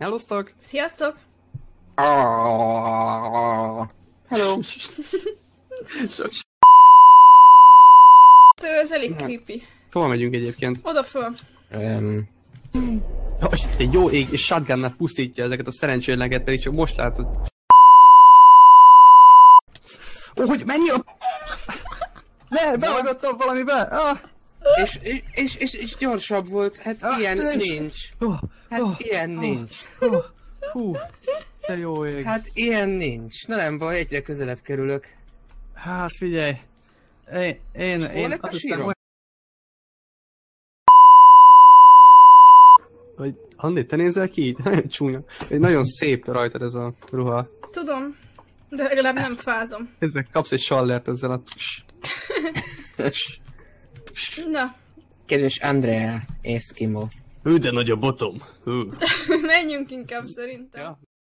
Hellóztok! Sziasztok! Hello! Ez elég creepy. Hova megyünk egyébként? Oda föl. Egy jó ég és shotgunnal pusztítja ezeket a szerencsétleneket, pedig csak most látod. Ó, hogy menj a... Ne, beragadtam valamibe! Ah. És gyorsabb volt, hát ilyen nincs. Hát ilyen nincs. Hú, te jó ég. Hát ilyen nincs. Na nem baj, egyre közelebb kerülök. Hát figyelj. Én lett a azt hiszem, sírom? hogy Andi, te nézel ki így? Nagyon csúnya. Nagyon szép rajtad ez a ruha. Tudom, de legalább nem fázom. Ezzel kapsz egy sallert ezzel a... Na, Kedves Andrea Eskimo. Hű, de nagy a botom. Hű. menjünk inkább szerintem. Ja.